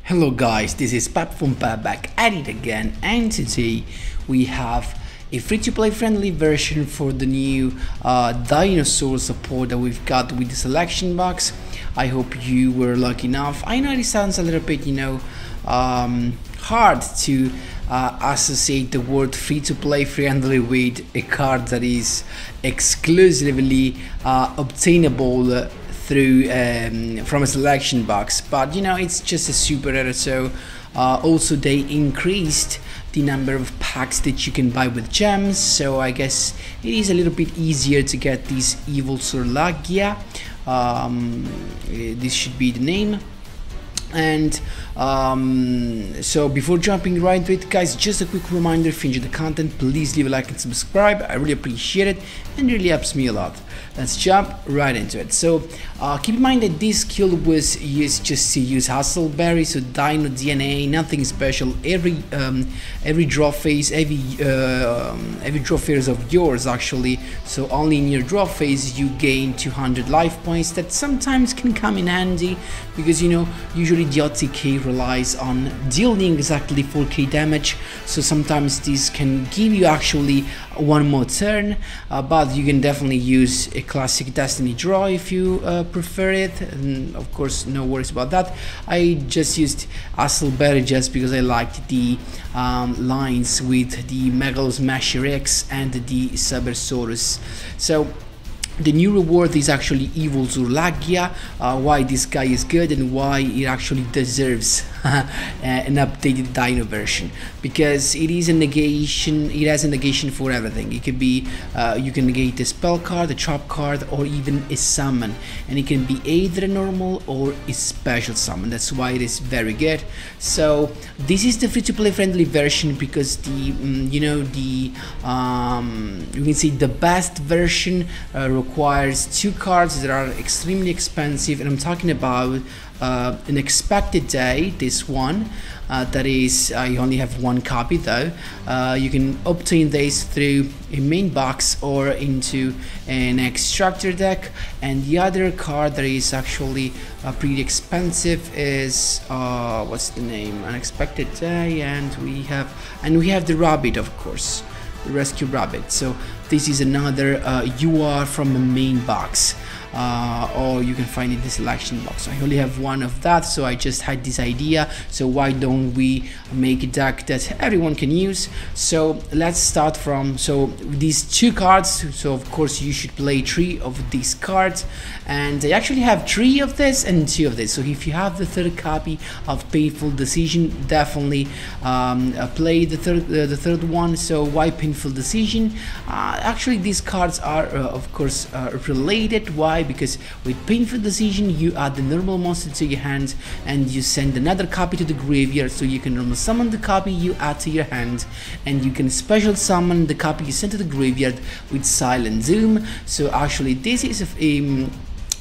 Hello guys, this is Pat from Pat back at it again, and today we have a free-to-play friendly version for the new dinosaur support that we've got with the selection box. I hope you were lucky enough. I know it sounds a little bit, hard to associate the word free-to-play friendly with a card that is exclusively obtainable through from a selection box, but it's just a super error. So also they increased the number of packs that you can buy with gems, so I guess it is a little bit easier to get these EVOLSAR LAGGIA. This should be the name. And so before jumping right into it, guys, just a quick reminder: if you enjoy the content, please leave a like and subscribe. I really appreciate it and it really helps me a lot. Let's jump right into it. So keep in mind that this skill was used just to use Hustleberry, so Dino DNA, nothing special. Every draw phase, every draw phase of yours actually, so only in your draw phase you gain 200 life points that sometimes can come in handy, because usually the OTK relies on dealing exactly 4k damage, so sometimes this can give you actually one more turn, but you can definitely use a classic Destiny draw if you prefer it, and of course no worries about that. I just used Hustleberry just because I liked the lines with the Megalosmasher X and the Cybersaurus. So the new reward is actually EVOLSAR LAGGIA. Why this guy is good and why it actually deserves an updated Dino version, because it is a negation. It has a negation for everything. It could be you can negate a spell card, a trap card, or even a summon, and it can be either a normal or a special summon. That's why it is very good. So this is the free-to-play friendly version, because the you can say the best version requires two cards that are extremely expensive, and I'm talking about an expected day, this one, that is, I only have one copy though. You can obtain this through a main box or into an extractor deck, and the other card that is actually pretty expensive is what's the name, unexpected day, and we have the rabbit, of course, the rescue rabbit. So this is another yugioh from the main box, or you can find it in the selection box. I only have one of that, so I just had this idea, so why don't we make a deck that everyone can use. So let's start from these two cards. So of course you should play 3 of these cards, and I actually have 3 of this and 2 of this. So if you have the third copy of Painful Decision, definitely play the third one. So why Painful Decision? Actually these cards are of course related. Why? Because with Painful Decision you add the normal monster to your hand and you send another copy to the graveyard, so you can normal summon the copy you add to your hand, and you can special summon the copy you sent to the graveyard with Silent Doom. So actually this is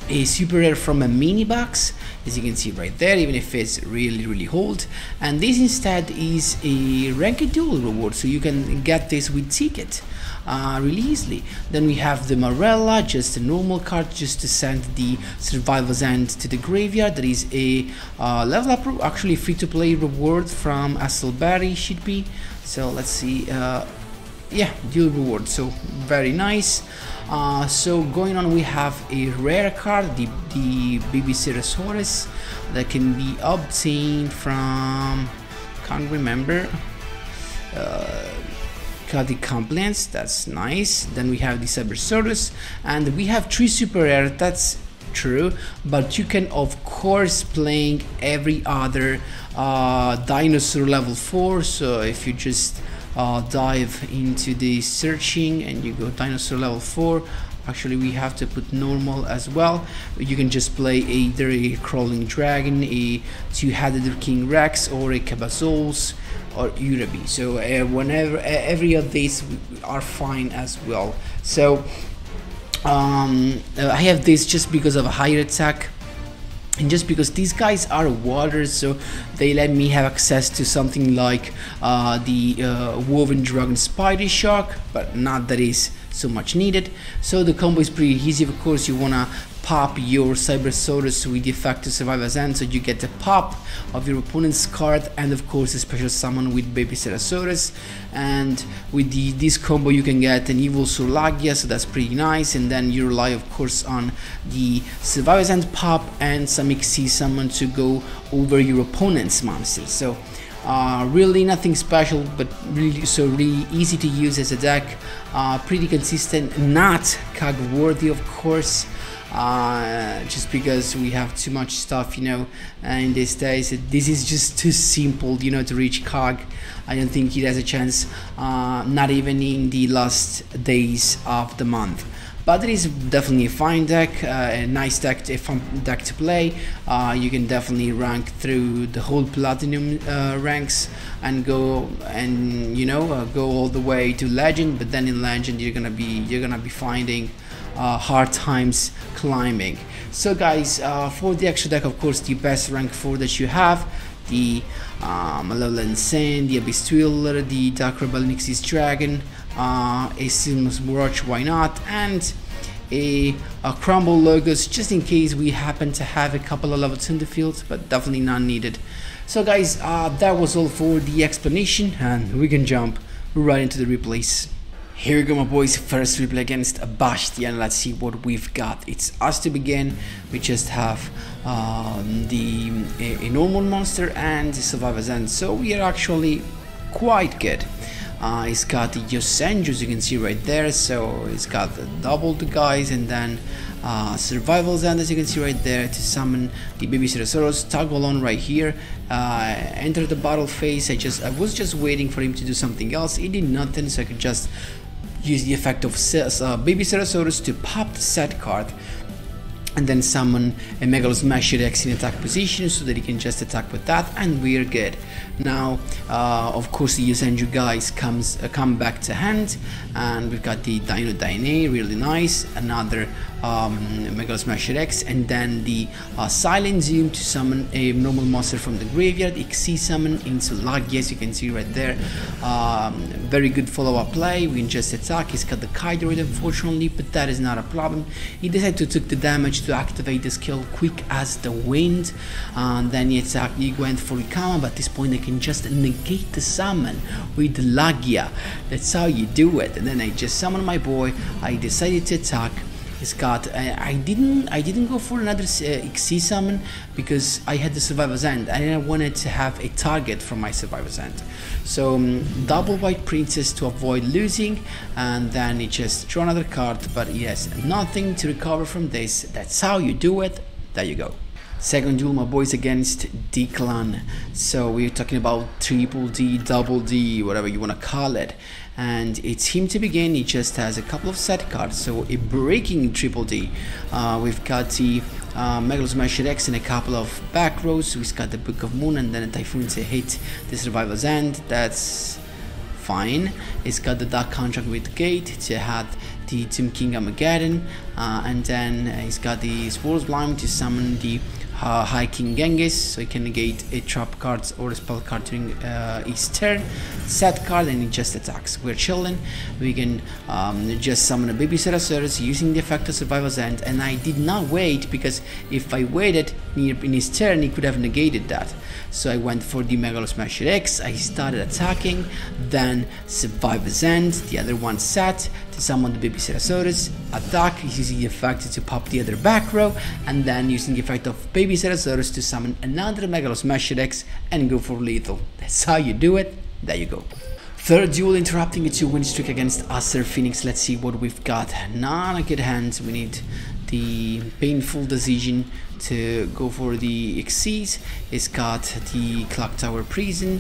a super rare from a mini box, as you can see right there, even if it's really old. And this instead is a ranked duel reward, so you can get this with ticket really easily. Then we have the Marella, just a normal card just to send the Survival's End to the graveyard. That is a level up, actually free to play reward from Hustleberry should be. So let's see, yeah, dual reward, so very nice. So going on, we have a rare card, the Babyceratosaurus, that can be obtained from, can't remember, got the compliance, that's nice. Then we have the Cybersaurus, and we have 3 super rare, that's true, but you can of course playing every other dinosaur level 4. So if you just dive into the searching and you go dinosaur level 4, actually we have to put normal as well. You can just play either a crawling dragon, a two-headed King Rex, or a Cabazols or Urabi. So whenever every of these are fine as well. So I have this just because of a higher attack, and just because these guys are water, so they let me have access to something like the Woven Dragon Spider Shark, but not that is so much needed. So the combo is pretty easy. Of course you wanna pop your Cybersaurus with the effect to Survivor's End, so you get the pop of your opponent's card, and of course a special summon with Baby Ceratosaurus. And with this combo you can get an EVOLSAR LAGGIA, so that's pretty nice. And then you rely of course on the Survivor's End pop and some XC summon to go over your opponent's monsters. So really nothing special, but really easy to use as a deck, pretty consistent, not CAG worthy of course, just because we have too much stuff, you know, in these days. This is just too simple, you know, to reach CAG. I don't think it has a chance, not even in the last days of the month. But it is definitely a fine deck, a nice deck, a fun deck to play. You can definitely rank through the whole platinum ranks and go and go all the way to legend. But then in legend you're gonna be finding hard times climbing. So guys, for the extra deck, of course, the best rank 4 that you have, the Malevolent Sand, the Abyss Dweller, the Dark Rebel Nixie's Dragon, a Seamless Mirage, why not, and a Crumble Logos, just in case we happen to have a couple of levels in the field, but definitely not needed. So guys, that was all for the explanation, and we can jump right into the replays. Here we go, my boys. First replay against Bastion. Let's see what we've got. It's us to begin. We just have a normal monster and Survivor's End, so we are actually quite good. It's got the Yosenju, as you can see right there, so it's got the double the guys, and then Survival's End, as you can see right there, to summon the Baby Ceratosaurus. Toggle on right here, enter the battle phase. I was just waiting for him to do something else. He did nothing, so I could just use the effect of Baby Ceratosaurus to pop the set card, and then summon a Megalosmasher X in attack position so that he can just attack with that, and we're good. Now, of course, the Yosenju guys come back to hand, and we've got the Dino Dyne, really nice, another Megalosmasher X, and then the Silent Zoom to summon a normal monster from the graveyard, XC summon into Laggia, as you can see right there. Very good follow-up play. We can just attack. He's got the Kaidoid, unfortunately, but that is not a problem. He decided to take the damage to activate the skill quick as the wind, and then he went for Ikama, but at this point I can just negate the summon with the Laggia. That's how you do it. And then I just summoned my boy. I decided to attack. He's got I didn't go for another XC summon because I had the Survivor's End and I wanted to have a target for my Survivor's End. So double White Princess to avoid losing, and then he just draw another card, but he has nothing to recover from this. That's how you do it. There you go. Second duel, my boys, against D-Clan. So we're talking about triple D, double D, whatever you want to call it. And it's him to begin. He just has a couple of set cards, so a breaking triple D. We've got the Megalosmasher X and a couple of back rows. We've got the Book of Moon and then a Typhoon to hit the Survivor's End. That's fine. It's got the Dark Contract with Gate to have the Tomb King Armageddon, and then he's got the Swords Blind to summon the High King Genghis, so he can negate a trap card or a spell card during his turn. Set card, and he just attacks. We're chilling. We can just summon a Baby Ceratosaurus using the effect of Survivor's End, and I did not wait, because if I waited in his turn he could have negated that. So I went for the Megalosmasher X. I started attacking, then Survivor's End, the other one set to summon the Baby Ceratosaurus, attack using the effect to pop the other back row, and then using the effect of Baby Ceratosaurus to summon another Megalosmasher X and go for lethal. That's how you do it. There you go. Third duel, interrupting a 2-win streak against Acer Phoenix. Let's see what we've got. Not a good hand. We need the painful decision to go for the XCs. It's got the Clock Tower Prison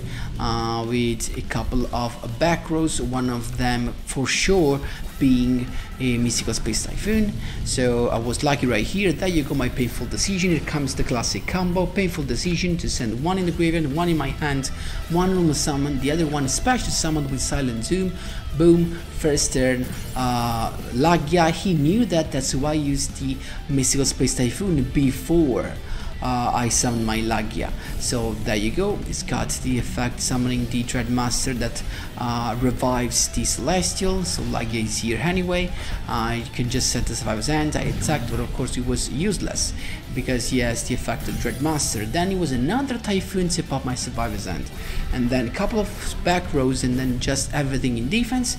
with a couple of back rows, one of them for sure being a Mystical Space Typhoon. So I was lucky right here. There you go, my painful decision. Here comes the classic combo. Painful decision to send one in the graveyard, one in my hand, one normal summon, the other one special summon with Silent Zoom. Boom, first turn, Laggia. He knew that, that's why I used the Mystical Space Typhoon before I summoned my Laggia. So there you go, it's got the effect summoning the Dreadmaster that revives the Celestial. So Laggia is here anyway. You can just set the Survivor's End. I attacked, but of course it was useless because he has the effect of Dreadmaster. Then it was another Typhoon to pop my Survivor's End, and then a couple of back rows, and then just everything in defense.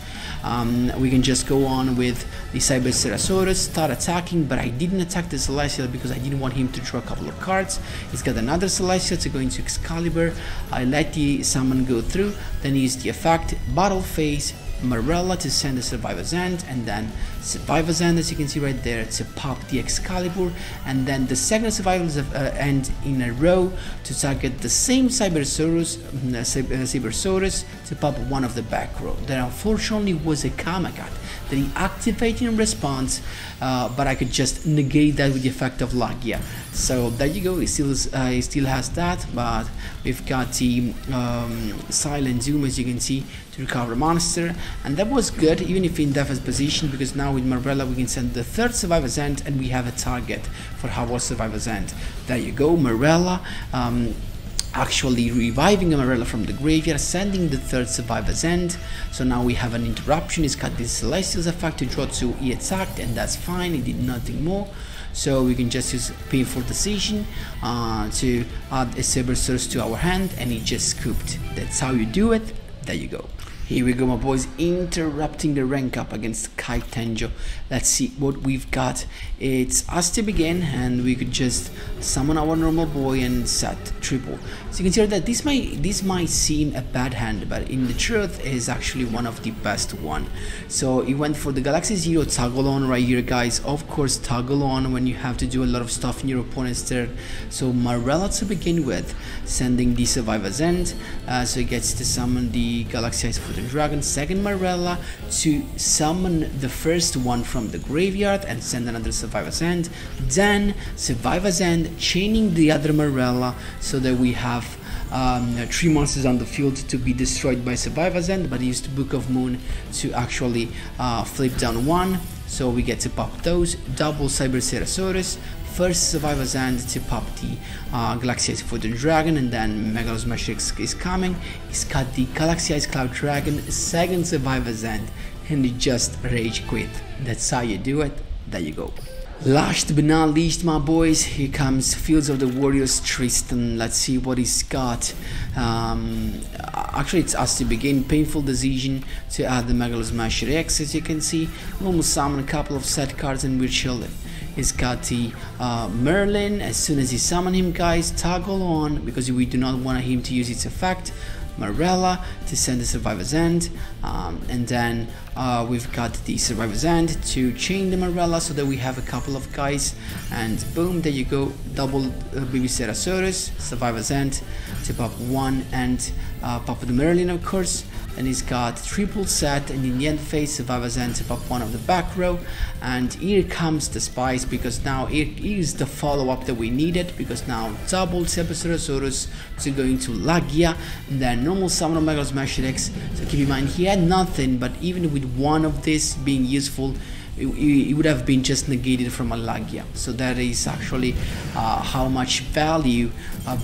We can just go on with the Cyber Ceratosaurus, start attacking, but I didn't attack the Celestial because I didn't want him to draw a couple of cards. He's got another Celestial to go into Excalibur. I let the summon go through, then use the effect, Battle Phase, Marella to send the Survivor's End, and then Survivor's End, as you can see right there, to pop the Excalibur, and then the second Survivor's End in a row to target the same Cybersaurus to pop one of the back row. There unfortunately was a Kamagat that he activated in response, but I could just negate that with the effect of Laggia. So there you go, he still has that, but we've got the Silent Doom, as you can see, to recover a monster, and that was good even if in defense position, because now with Marella we can send the third Survivor's End and we have a target for our Survivor's End. There you go, Marella actually reviving a Marella from the graveyard, sending the third Survivor's End. So now we have an interruption. He's got this Celestial's effect to draw 2, he attacked, and that's fine, he did nothing more. So we can just use Painful Decision to add a Cybersaurus to our hand, and he just scooped. That's how you do it. There you go. Here we go, my boys, interrupting the rank up against Kai Tenjo. Let's see what we've got. It's us to begin, and we could just summon our normal boy and set triple. So you can see that this might seem a bad hand, but in the truth it is actually one of the best one. So he went for the Galaxy Zero toggle on right here, guys. Of course, toggle on when you have to do a lot of stuff in your opponent's turn. So Marella to begin with, sending the Survivor's End, so he gets to summon the Galaxy Eyes for the Dragon. Second Marella to summon the first one from the graveyard and send another Survivor's End. Then Survivor's End, chaining the other Marella so that we have 3 monsters on the field to be destroyed by Survivor's End, but he used Book of Moon to actually flip down 1, so we get to pop those. Double Cyber Ceratosaurus, first Survivor's End to pop the Galaxy Eyes for the Dragon, and then Megalos Matrix is coming. He's got the Galaxy Eyes Cloud Dragon, second Survivor's End, and he just rage quit. That's how you do it. There you go. Last but not least, my boys, here comes Fields of the Warriors Tristan. Let's see what he's got. Actually, it's us to begin. Painful Decision to add the Megalos Masher X, as you can see. Normal summon, a couple of set cards, and we're chilling. He's got the Merlin. As soon as you summon him, guys, toggle on, because we do not want him to use its effect. Marella to send the Survivor's End, and then we've got the Survivor's End to chain the Marella so that we have a couple of guys, and boom, there you go, double Baby Ceratosaurus, Survivor's End to pop 1 and pop the Merlin, of course. And he's got triple set, and in the end phase Survivor's End to pop 1 of the back row. And here comes the spice, because now here is the follow-up that we needed, because now double Ceratosaurus to go into Laggia, and then normal summon of Megalos Masher X. So keep in mind, he had nothing, but even with one of this being useful, it would have been just negated from a Laggia. So that is actually how much value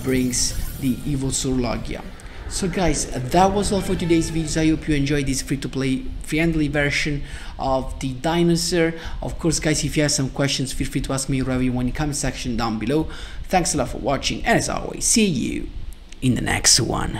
brings the EVOLSAR LAGGIA. So guys, that was all for today's videos. I hope you enjoyed this free-to-play friendly version of the dinosaur. Of course, guys, if you have some questions, feel free to ask me right in the comment section down below. Thanks a lot for watching, and as always, see you in the next one.